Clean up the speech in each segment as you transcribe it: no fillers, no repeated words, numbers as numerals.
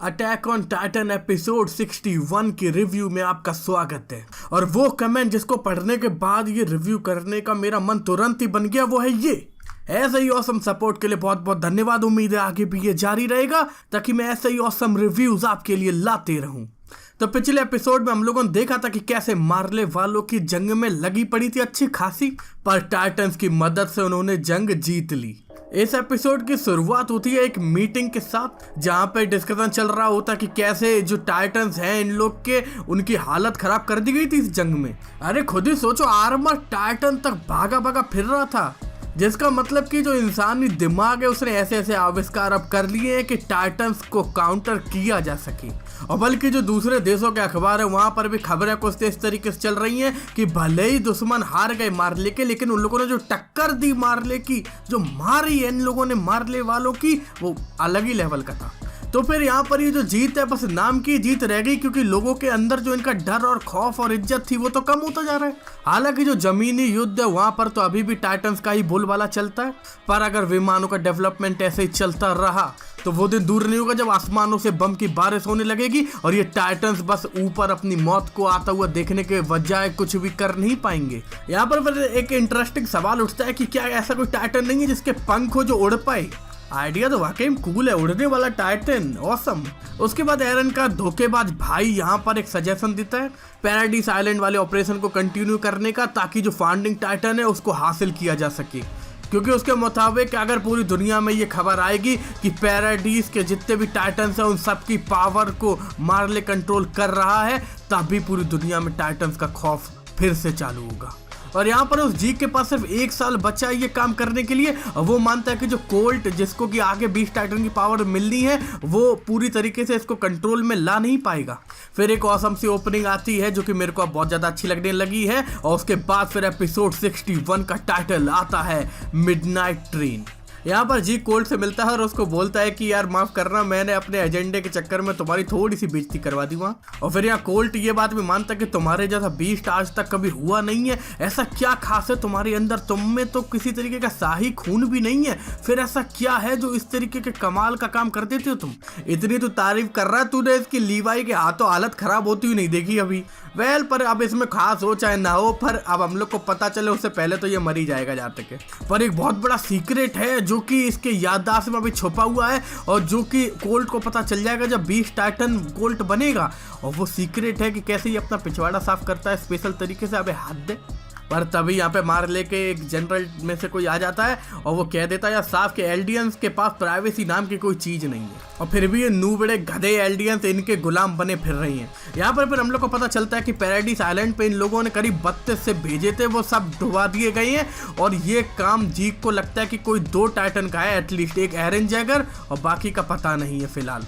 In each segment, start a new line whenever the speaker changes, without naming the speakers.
Attack on Titan episode 61 की review में आपका स्वागत है। और वो कमेंट जिसको पढ़ने के बाद ये रिव्यू करने का मेरा मन तुरंत ही बन गया वो है ये। ऐसे ही ऑसम सपोर्ट के लिए बहुत बहुत धन्यवाद। उम्मीद है आगे भी ये जारी रहेगा ताकि मैं ऐसे ही ऑसम रिव्यूज आपके लिए लाते रहूं। तो पिछले एपिसोड में हम लोगों ने देखा था कि कैसे मार्ले वालों की जंग में लगी पड़ी थी अच्छी खासी, पर टाइटन्स की मदद से उन्होंने जंग जीत ली। इस एपिसोड की शुरुआत होती है एक मीटिंग के साथ जहां पे डिस्कशन चल रहा होता है कि कैसे जो टाइटन्स हैं इन लोग के उनकी हालत खराब कर दी गई थी इस जंग में। अरे खुद ही सोचो, आर्मर टाइटन तक भागा भागा फिर रहा था, जिसका मतलब कि जो इंसानी दिमाग है उसने ऐसे ऐसे आविष्कार अब कर लिए हैं कि टाइटन्स को काउंटर किया जा सके। और बल्कि जो दूसरे देशों के अखबार है वहां पर भी खबरें कुछ इस तरीके से चल रही हैं कि भले ही दुश्मन हार गए मार्ले के, लेकिन उन लोगों ने जो टक्कर दी मार्ले की, जो मारी है इन लोगों ने मार्ले वालों की, वो अलग ही लेवल का था। तो फिर यहाँ पर ये जो जीत है बस नाम की जीत रह गई, क्योंकि लोगों के अंदर जो इनका डर और खौफ और इज्जत थी वो तो कम होता जा रहा है। हालांकि जो जमीनी युद्ध है वहां पर तो अभी भी टाइटन्स का ही बोलबाला चलता है, पर अगर विमानों का डेवलपमेंट ऐसे ही चलता रहा तो वो दिन दूर नहीं होगा जब आसमानों से बम की बारिश होने लगेगी और ये टाइटन्स बस ऊपर अपनी मौत को आता हुआ देखने के बजाय कुछ भी कर नहीं पाएंगे। यहाँ पर फिर एक इंटरेस्टिंग सवाल उठता है कि क्या ऐसा कोई टाइटन नहीं है जिसके पंख हो जो उड़ पाए। आइडिया तो वाकई में कूल है, उड़ने वाला टाइटन, ऑसम। उसके बाद एरन का धोखेबाज भाई यहाँ पर एक सजेशन देता है पैराडाइज आइलैंड वाले ऑपरेशन को कंटिन्यू करने का, ताकि जो फाउंडिंग टाइटन है उसको हासिल किया जा सके। क्योंकि उसके मुताबिक अगर पूरी दुनिया में ये खबर आएगी कि पैराडाइज के जितने भी टाइटन्स हैं उन सब की पावर को मार्ले कंट्रोल कर रहा है, तभी पूरी दुनिया में टाइटन्स का खौफ फिर से चालू होगा। और यहाँ पर उस जीक के पास सिर्फ 1 साल बचा है ये काम करने के लिए। वो मानता है कि जो कोल्ट जिसको कि आगे 20 टाइटन की पावर मिलनी है वो पूरी तरीके से इसको कंट्रोल में ला नहीं पाएगा। फिर एक ऑसम सी ओपनिंग आती है जो कि मेरे को अब बहुत ज़्यादा अच्छी लगने लगी है, और उसके बाद फिर एपिसोड 61 का टाइटल आता है मिडनाइट ट्रेन। यहाँ पर जी कोल्ट से मिलता है और उसको बोलता है कि यार माफ करना, मैंने अपने एजेंडे के चक्कर में तुम्हारी थोड़ी सी बेइज्जती करवा दी वहाँ। और फिर यहाँ कोल्ट ये बात भी मानता है कि तुम्हारे जैसा बीस्ट आज तक कभी हुआ नहीं है। ऐसा क्या खास है तुम्हारे अंदर, तुम में तो किसी तरीके का शाही खून भी नहीं है। फिर ऐसा क्या है जो इस तरीके के कमाल का काम कर देते हो तुम? इतनी तो तारीफ कर रहा है तूने, इसकी लीवाई के हाथों हालत खराब होती हुई नहीं देखी अभी। वेल पर अब इसमें खास हो चाहे ना हो, पर अब हम लोग को पता चले उससे पहले तो ये मर ही जाएगा जहाँ तक है। पर एक बहुत बड़ा सीक्रेट है जो कि इसके याददाश्त में अभी छुपा हुआ है, और जो कि कोल्ट को पता चल जाएगा जब 20 टाइटन कोल्ट बनेगा। और वो सीक्रेट है कि कैसे ये अपना पिछवाड़ा साफ करता है स्पेशल तरीके से। अबे हाथ दे। पर तभी यहाँ पे मार लेके एक जनरल में से कोई आ जाता है और वो कह देता है यार साफ के एल्डियंस के पास प्राइवेसी नाम की कोई चीज नहीं है, और फिर भी ये नूबड़े गधे एल्डियंस इनके गुलाम बने फिर रही हैं। यहाँ पर फिर हम लोग को पता चलता है कि पैराडाइज आइलैंड पे इन लोगों ने करीब 32 से भेजे थे, वो सब डुबा दिए गए हैं। और ये काम जीक को लगता है कि कोई 2 टाइटन का है एटलीस्ट, एक एरन जैगर और बाकी का पता नहीं है फिलहाल।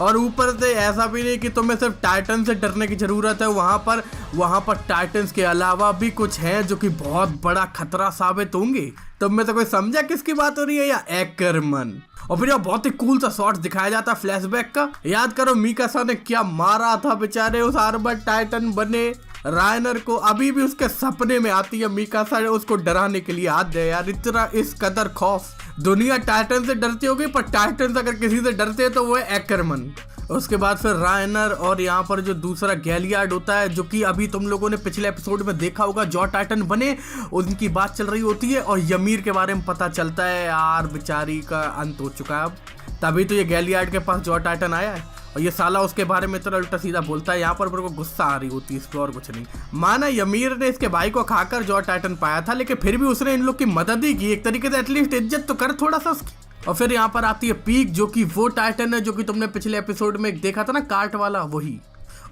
और ऊपर से ऐसा भी नहीं कि तुम्हें सिर्फ टाइटन से डरने की जरूरत है, वहां पर टाइटन्स के अलावा भी कुछ हैं जो कि बहुत बड़ा खतरा साबित होंगे। तुम में तो कोई समझा किसकी बात हो रही है? या एक्करमन। और फिर यह बहुत ही कूल सा शॉट दिखाया जाता है फ्लैशबैक का। याद करो मीकासा ने क्या मारा था बेचारे उस आर्मर टाइटन बने रायनर को। अभी भी उसके सपने में आती है मीकासा उसको डराने के लिए। हाथ दे यार, इतना इस कदर खौफ। दुनिया टाइटन से डरती होगी, पर टाइटन अगर किसी से डरते हैं तो वो है एक्करमन। उसके बाद फिर रायनर और यहाँ पर जो दूसरा गैलियार्ड होता है, जो कि अभी तुम लोगों ने पिछले एपिसोड में देखा होगा, जो टाइटन बने उनकी बात चल रही होती है। और यमीर के बारे में पता चलता है यार बेचारी का अंत हो चुका है अब। तभी तो ये गैलियार्ड के पास जो टाइटन आया है, और ये साला उसके बारे में इतना उल्टा सीधा बोलता है। यहाँ पर मेरे को गुस्सा आ रही होती है इस पर, और कुछ नहीं। माना यमीर ने इसके भाई को खाकर जो टाइटन पाया था, लेकिन फिर भी उसने इन लोग की मदद ही की एक तरीके से। एटलीस्ट इज्जत तो कर थोड़ा सा उसकी। और फिर यहाँ पर आती है पीक, जो कि वो टाइटन है जो कि तुमने पिछले एपिसोड में देखा था ना, कार्ट वाला, वही।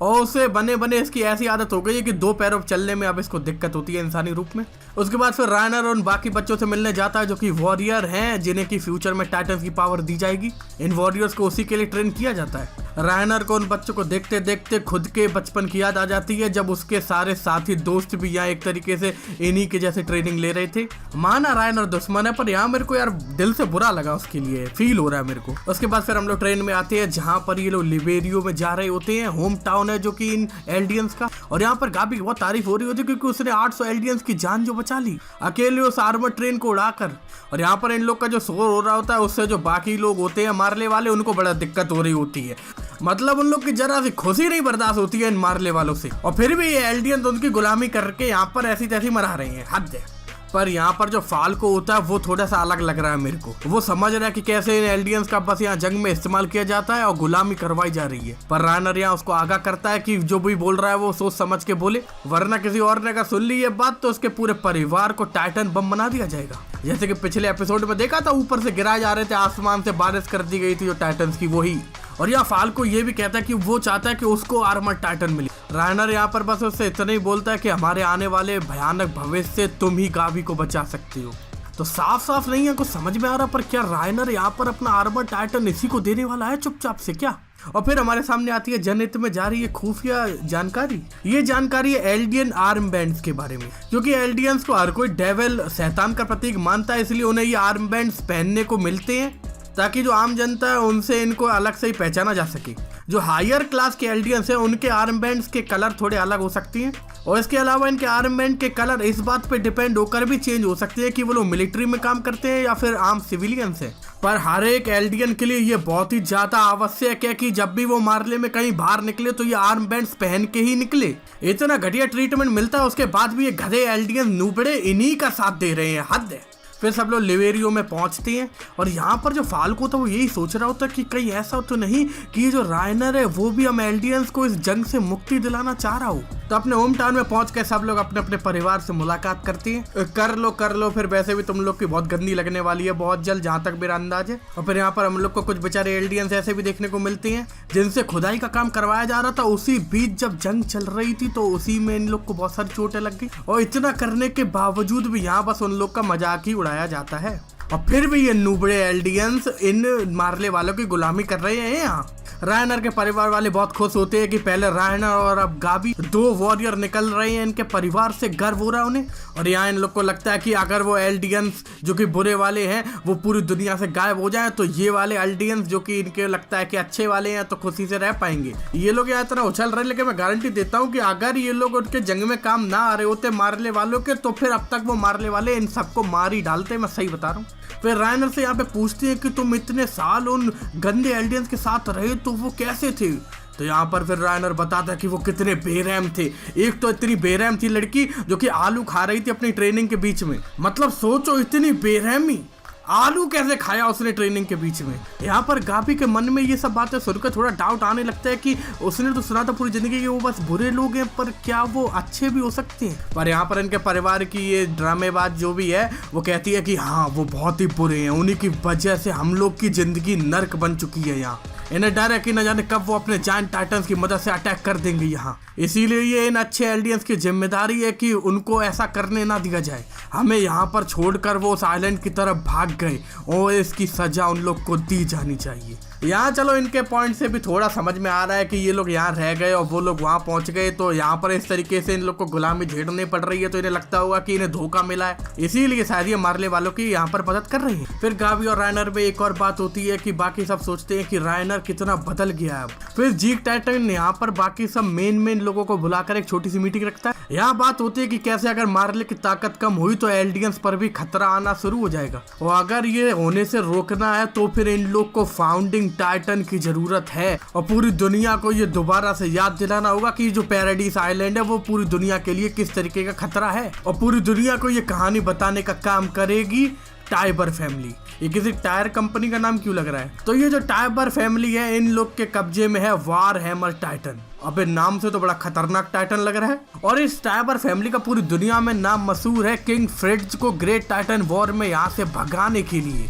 और उसे बने बने इसकी ऐसी आदत हो गई है कि 2 पैरों पर चलने में अब इसको दिक्कत होती है इंसानी रूप में। उसके बाद फिर रायनर और बाकी बच्चों से मिलने जाता है जो कि वॉरियर हैं, जिन्हें की फ्यूचर में टाइटन्स की पावर दी जाएगी। इन वॉरियर्स को उसी के लिए ट्रेन किया जाता है। रायनर को उन बच्चों को देखते देखते खुद के बचपन की याद आ जाती है, जब उसके सारे साथी दोस्त भी यहाँ एक तरीके से इन्हीं के जैसे ट्रेनिंग ले रहे थे। माना रायनर दुश्मन है, पर यहाँ मेरे को यार दिल से बुरा लगा, उसके लिए फील हो रहा है मेरे को। उसके बाद फिर हम लोग ट्रेन में आते हैं जहाँ पर ये लोग लिबेरियो में जा रहे होते हैं। होम टाउन है जो कि इन एल्डियंस का। और यहाँ पर गाबी की बहुत तारीफ हो रही होती है क्योंकि उसने 800 एल्डियंस की जान जो बचा ली अकेले उस आर्मर ट्रेन को उड़ाकर। और यहाँ पर इन लोग का जो शोर हो रहा होता है उससे जो बाकी लोग होते हैं मारने वाले, उनको बड़ा दिक्कत हो रही होती है। मतलब उन लोग की जरा सी खुशी नहीं बर्दाश्त होती है इन मारले वालों से, और फिर भी ये एल्डियंस उनकी गुलामी करके यहाँ पर ऐसी तैसी मरा रही हैं, हद है। पर यहाँ पर जो फाल्को होता है वो थोड़ा सा अलग लग रहा है मेरे को। वो समझ रहा है कि कैसे इन एल्डियंस का बस यहाँ जंग में इस्तेमाल किया जाता है और गुलामी करवाई जा रही है। पर रायनर यहाँ उसको आगाह करता है कि जो भी बोल रहा है वो सोच समझ के बोले, वरना किसी और ने अगर सुन ली ये बात तो उसके पूरे परिवार को टाइटन बम बना दिया जाएगा। जैसे कि पिछले एपिसोड में देखा था, ऊपर से गिराए जा रहे थे, आसमान से बारिश कर दी गई थी जो टाइटन्स की, वही। और यहाँ फाल्को ये भी कहता है कि वो चाहता है कि उसको आर्मर टाइटन मिले। रायनर यहाँ पर बस उससे इतना ही बोलता है कि हमारे आने वाले भयानक भविष्य से तुम ही गावी को बचा सकती हो। तो साफ साफ नहीं है कुछ समझ में आ रहा, पर क्या रायनर यहाँ पर अपना आर्मर टाइटन इसी को देने वाला है चुपचाप से क्या? और फिर हमारे सामने आती है जनहित में जा रही है खुफिया जानकारी। ये जानकारी है एल्डियन आर्म बैंड्स के बारे में, क्योंकि एल्डियंस को हर कोई डेविल शैतान का प्रतीक मानता है, इसलिए उन्हें ये आर्म बैंड्स पहनने को मिलते हैं ताकि जो आम जनता है उनसे इनको अलग से ही पहचाना जा सके। जो हायर क्लास के एल्डियंस हैं उनके आर्म बैंड्स के कलर थोड़े अलग हो सकती हैं, और इसके अलावा इनके आर्म बैंड के कलर इस बात पे डिपेंड होकर भी चेंज हो सकते हैं कि वो लोग मिलिट्री में काम करते हैं या फिर आम सिविलियंस हैं। पर हर एक एल्डियन के लिए ये बहुत ही ज्यादा आवश्यक है कि जब भी वो मारले में कहीं बाहर निकले तो ये आर्म बैंड्स पहन के ही निकले। इतना घटिया ट्रीटमेंट मिलता है उसके बाद भी ये गधे एल्डियन नूबड़े इन्हीं का साथ दे रहे हैं, हद है। फिर सब लोग लिवेरियो में पहुंचते हैं और यहाँ पर जो फाल्को था वो यही सोच रहा होता है कि कहीं ऐसा तो नहीं कि ये जो रायनर है वो भी हम एल्डियंस को इस जंग से मुक्ति दिलाना चाह रहा हो। तो अपने होम टाउन में पहुंच के सब लोग अपने अपने परिवार से मुलाकात करते हैं। कर लो, फिर वैसे भी तुम लोग की बहुत गंदी लगने वाली है बहुत जल्द, जहाँ तक मेरा अंदाज है। और फिर यहाँ पर हम लोग को कुछ बेचारे एल्डियंस ऐसे भी देखने को मिलते हैं जिनसे खुदाई का काम करवाया जा रहा था। उसी बीच जब जंग चल रही थी तो उसी में इन लोग को बहुत सारी चोटें लग गई, और इतना करने के बावजूद भी यहाँ बस उन लोग का मजाक ही उड़ाया जाता है। और फिर भी ये नूबड़े एल्डियंस इन मारले वालों की गुलामी कर रहे हैं। यहाँ रायनर के परिवार वाले बहुत खुश होते हैं कि पहले रायनर और अब गाबी 2 वॉरियर निकल रहे हैं, इनके परिवार से गर्व हो रहा है उन्हें। और यहाँ इन लोग को लगता है कि अगर वो एल्डियंस जो कि बुरे वाले हैं वो पूरी दुनिया से गायब हो जाए तो ये वाले एल्डियंस जो कि इनके लगता है कि अच्छे वाले हैं तो खुशी से रह पाएंगे। ये लोग यहाँ इतना उछल रहे हैं, लेकिन मैं गारंटी देता हूँ कि अगर ये लोग उनके जंग में काम ना आ रहे होते मारले वालों के तो फिर अब तक वो मारले वाले इन सबको मार ही डालते, मैं सही बता रहा हूँ। फिर रायनर से यहाँ पे पूछते हैं कि तुम इतने साल उन गंदे एल्डियंस के साथ रहे तो वो कैसे थे? तो यहाँ पर फिर रायनर बताता है कि वो कितने बेरहम थे। एक तो इतनी बेरहम थी लड़की जो कि आलू खा रही थी अपनी ट्रेनिंग के बीच में, मतलब सोचो इतनी बेरहमी, आलू कैसे खाया उसने ट्रेनिंग के बीच में। यहाँ पर गाबी के मन में ये सब बातें सुनकर थोड़ा डाउट आने लगता है कि उसने तो सुना था पूरी जिंदगी कि वो बस बुरे लोग हैं, पर क्या वो अच्छे भी हो सकते हैं? पर यहाँ पर इनके परिवार की ये ड्रामेबाज जो भी है वो कहती है कि हाँ वो बहुत ही बुरे हैं, उन्हीं की वजह से हम लोग की जिंदगी नर्क बन चुकी है। यहाँ इन्हें डर है कि न जाने कब वो अपने जायंट टाइटन्स की मदद से अटैक कर देंगे यहाँ, इसीलिए ये इन अच्छे एल्डियंस की जिम्मेदारी है कि उनको ऐसा करने ना दिया जाए। हमें यहाँ पर छोड़कर वो उस आइलैंड की तरफ भाग गए और इसकी सजा उन लोग को दी जानी चाहिए। यहाँ चलो इनके पॉइंट से भी थोड़ा समझ में आ रहा है कि ये लोग यहाँ रह गए और वो लोग वहाँ पहुँच गए, तो यहाँ पर इस तरीके से इन लोग को गुलामी झेलनी पड़ रही है, तो इन्हें लगता होगा कि इन्हें धोखा मिला है, इसीलिए शायद ये मारले वालों की यहाँ पर मदद कर रही है। फिर गाबी और रायनर में एक और बात होती है कि बाकी सब सोचते हैं कि रायनर कितना बदल गया है। फिर जीक टाइटन यहाँ पर बाकी सब मेन लोगों को बुलाकर एक छोटी सी मीटिंग रखता है। यहाँ बात होती है कि कैसे अगर मारले की ताकत कम हुई तो एल्डियंस पर भी खतरा आना शुरू हो जाएगा, और अगर ये होने से रोकना है तो फिर इन लोग को फाउंडिंग टाइटन की जरूरत है, और पूरी दुनिया को ये दोबारा से याद दिलाना होगा कि जो पैराडाइज आइलैंड है वो पूरी दुनिया के लिए किस तरीके का खतरा है, और पूरी दुनिया को ये कहानी बताने का काम करेगी टाइबर फैमिली। ये किसी टायर कंपनी का नाम क्यों लग रहा है? तो ये जो टाइबर फैमिली है इन लोग के कब्जे में है वार हैमर टाइटन। अबे नाम से तो बड़ा खतरनाक टाइटन लग रहा है। और इस टाइबर फैमिली का पूरी दुनिया में नाम मशहूर है किंग फ्रेड्स को ग्रेट टाइटन वॉर में यहाँ से भगाने के लिए।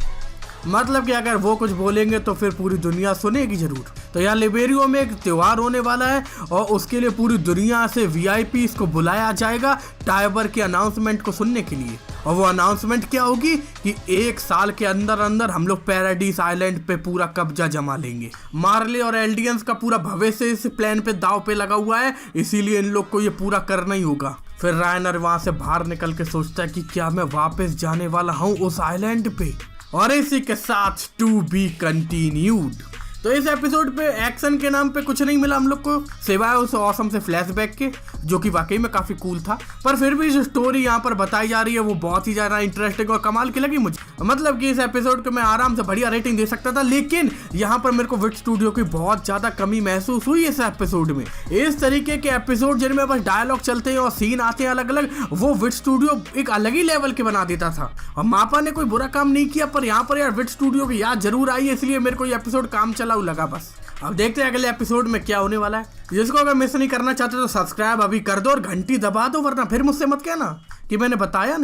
मतलब कि अगर वो कुछ बोलेंगे तो फिर पूरी दुनिया सुनेगी जरूर। तो यहाँ लिबेरियो में एक त्योहार होने वाला है और उसके लिए पूरी दुनिया से VIPs को बुलाया जाएगा टाइबर के अनाउंसमेंट को सुनने के लिए। और वो अनाउंसमेंट क्या होगी कि 1 साल के अंदर अंदर हम लोग पैराडाइज आइलैंड पे पूरा कब्जा जमा लेंगे। मार्ले और एल्डियंस का पूरा भविष्य इस प्लान पे दाव पे लगा हुआ है, इसीलिए इन लोग को ये पूरा करना ही होगा। फिर रायनर वहां से बाहर निकल के सोचता है कि क्या मैं वापस जाने वाला हूँ उस आइलैंड पे। और इसी के साथ टू बी कंटिन्यूड। तो इस एपिसोड पे एक्शन के नाम पे कुछ नहीं मिला हम लोग को, सिवाय उस ऑसम से फ्लैशबैक के, जो कि वाकई में काफी कूल था। पर फिर भी जो स्टोरी यहाँ पर बताई जा रही है वो बहुत ही ज्यादा इंटरेस्टिंग और कमाल की लगी मुझे। मतलब कि इस एपिसोड को मैं आराम से बढ़िया रेटिंग दे सकता था, लेकिन यहाँ पर मेरे को विट स्टूडियो की बहुत ज्यादा कमी महसूस हुई इस एपिसोड में। इस तरीके के एपिसोड जिनमें बस डायलॉग चलते हैं और सीन आते हैं अलग अलग, वो विट स्टूडियो एक अलग ही लेवल के बना देता था। और मापा ने कोई बुरा काम नहीं किया, पर यहाँ पर यार विट स्टूडियो की याद जरूर आई, इसलिए मेरे को ये एपिसोड काम चलाऊ लगा बस। अब देखते हैं अगले एपिसोड में क्या होने वाला है। जिसको अगर मिस नहीं करना चाहते तो सब्सक्राइब अभी कर दो और घंटी दबा दो, वरना फिर मुझसे मत कहना कि मैंने बताया नहीं।